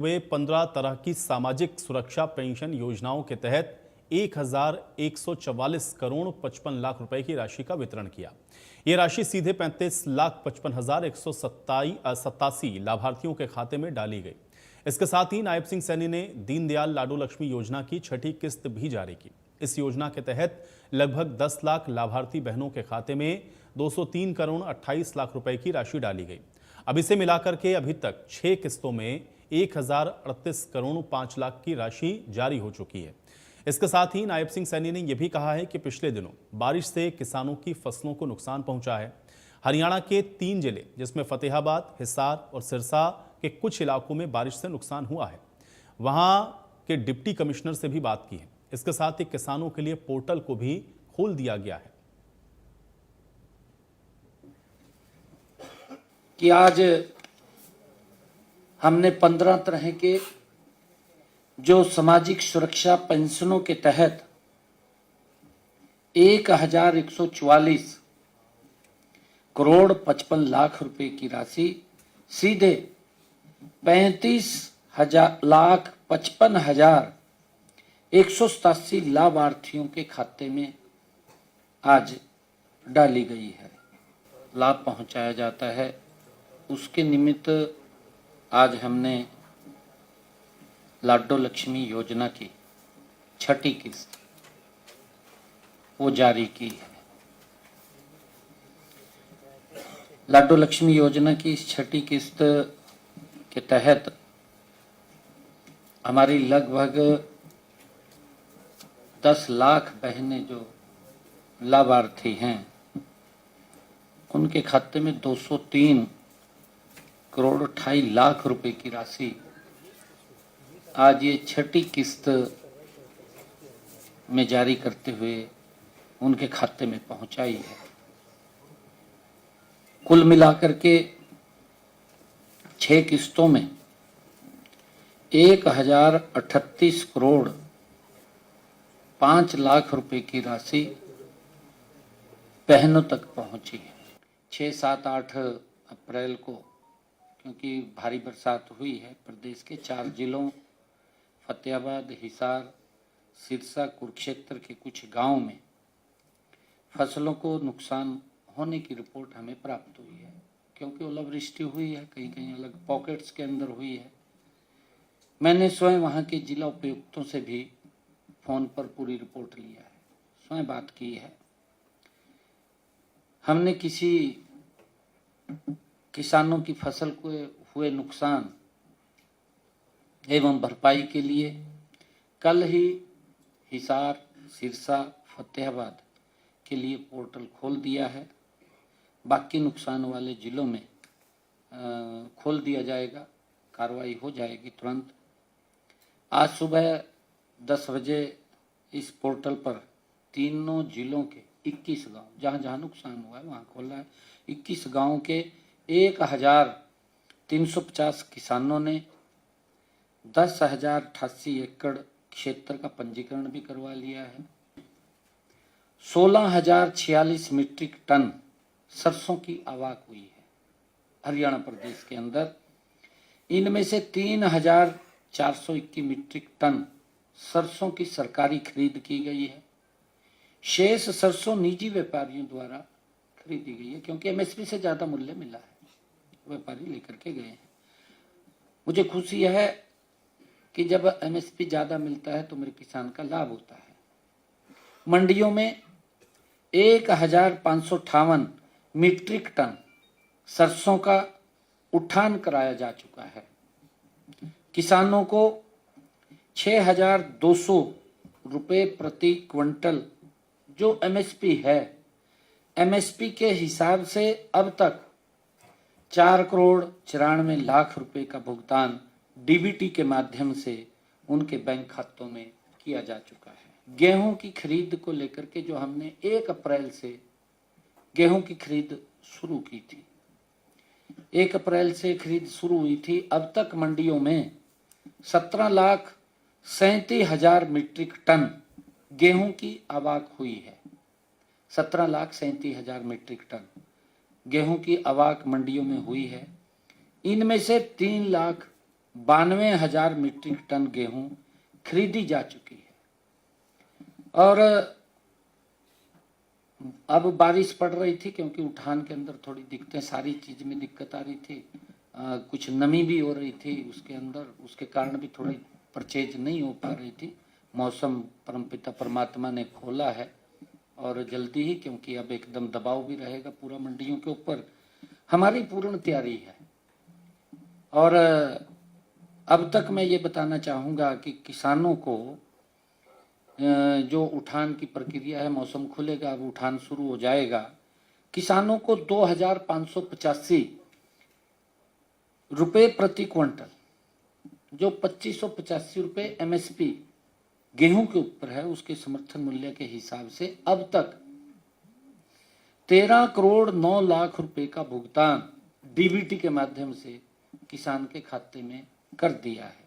वे 15 तरह की सामाजिक सुरक्षा पेंशन योजनाओं के तहत 1,144 करोड़ 55 लाख रुपए की राशि का वितरण किया। ये राशि सीधे 35,55,187 लाभार्थियों के खाते में डाली गई। इसके साथ ही नायब सिंह सैनी ने दीनदयाल लाडो लक्ष्मी योजना की छठी किस्त भी जारी की। इस योजना के तहत लगभग 10 लाख लाभार्थी बहनों के खाते में 203 करोड़ 28 लाख रुपए की राशि डाली गई। अब इसे मिलाकर के अभी तक 6 किस्तों में 1,038 करोड़ 5 लाख की राशि जारी हो चुकी है। इसके साथ ही नायब सिंह सैनी ने यह भी कहा है कि पिछले दिनों बारिश से किसानों की फसलों को नुकसान पहुंचा है। हरियाणा के 3 जिले जिसमें फतेहाबाद, हिसार और सिरसा के कुछ इलाकों में बारिश से नुकसान हुआ है, वहां के डिप्टी कमिश्नर से भी बात की है। इसके साथ ही किसानों के लिए पोर्टल को भी खोल दिया गया है कि आज हमने 15 तरह के जो सामाजिक सुरक्षा पेंशनों के तहत 1,144 करोड़ 55 लाख रुपए की राशि सीधे 35,55,187 लाभार्थियों के खाते में आज डाली गई है। लाभ पहुंचाया जाता है, उसके निमित्त आज हमने लाडो लक्ष्मी योजना की छठी किस्त वो जारी की है। लाडो लक्ष्मी योजना की इस छठी किस्त के तहत हमारी लगभग 10 लाख बहनें जो लाभार्थी हैं, उनके खाते में 203 करोड़ 28 लाख रुपए की राशि आज ये छठी किस्त में जारी करते हुए उनके खाते में पहुंचाई है। कुल मिलाकर के 6 किस्तों में 1,038 करोड़ 5 लाख रुपए की राशि बहनों तक पहुंची है। 6, 7, 8 अप्रैल को क्योंकि भारी बरसात हुई है, प्रदेश के 4 जिलों फतेहाबाद, हिसार, सिरसा, कुरुक्षेत्र के कुछ गांव में फसलों को नुकसान होने की रिपोर्ट हमें प्राप्त हुई है। क्योंकि ओलावृष्टि हुई है, कहीं कहीं अलग पॉकेट्स के अंदर हुई है। मैंने स्वयं वहां के जिला उपायुक्तों से भी फोन पर पूरी रिपोर्ट लिया है, स्वयं बात की है। हमने किसी किसानों की फसल को हुए नुकसान एवं भरपाई के लिए कल ही हिसार, सिरसा, फतेहाबाद के लिए पोर्टल खोल दिया है। बाकी नुकसान वाले जिलों में खोल दिया जाएगा, कार्रवाई हो जाएगी तुरंत। आज सुबह 10 बजे इस पोर्टल पर तीनों जिलों के 21 गांव, जहां जहां नुकसान हुआ है वहां खोला है। 21 गांव के 1,350 किसानों ने 10,088 एकड़ क्षेत्र का पंजीकरण भी करवा लिया है। 16,046 मीट्रिक टन सरसों की आवक हुई है हरियाणा प्रदेश के अंदर। इनमें से 3,421 मीट्रिक टन सरसों की सरकारी खरीद की गई है। शेष सरसों निजी व्यापारियों द्वारा खरीदी गई है, क्योंकि एमएसपी से ज्यादा मूल्य मिला है, व्यापारी लेकर के गए हैं। मुझे खुशी है कि जब एमएसपी ज्यादा मिलता है तो मेरे किसान का लाभ होता है। मंडियों में 1,558 मीट्रिक टन सरसों का उठान कराया जा चुका है। किसानों को 6,200 रुपये प्रति क्विंटल जो एमएसपी है, एमएसपी के हिसाब से अब तक 4 करोड़ 94 लाख रुपए का भुगतान डीबीटी के माध्यम से उनके बैंक खातों में किया जा चुका है। गेहूं की खरीद को लेकर के जो हमने 1 अप्रैल से गेहूं की खरीद शुरू की थी, 1 अप्रैल से खरीद शुरू हुई थी, अब तक मंडियों में 17,37,000 मीट्रिक टन गेहूं की आवक हुई है। 17,37,000 मीट्रिक टन गेहूं की आवक मंडियों में हुई है। इनमें से 3 लाख 92,000 मीट्रिक टन गेहूं खरीदी जा चुकी है। और अब बारिश पड़ रही थी, क्योंकि उठान के अंदर थोड़ी दिक्कतें, सारी चीज में दिक्कत आ रही थी, कुछ नमी भी हो रही थी उसके अंदर, उसके कारण भी थोड़ी परचेज नहीं हो पा रही थी। मौसम परमपिता परमात्मा ने खोला है और जल्दी ही, क्योंकि अब एकदम दबाव भी रहेगा पूरा मंडियों के ऊपर, हमारी पूर्ण तैयारी है। और अब तक मैं ये बताना चाहूँगा कि किसानों को जो उठान की प्रक्रिया है, मौसम खुलेगा, अब उठान शुरू हो जाएगा, किसानों को 2,585 रुपये प्रति क्विंटल, जो 2,585 रुपये MSP गेहूं के ऊपर है, उसके समर्थन मूल्य के हिसाब से अब तक 13 करोड़ 9 लाख रुपए का भुगतान DBT के माध्यम से किसान के खाते में कर दिया है।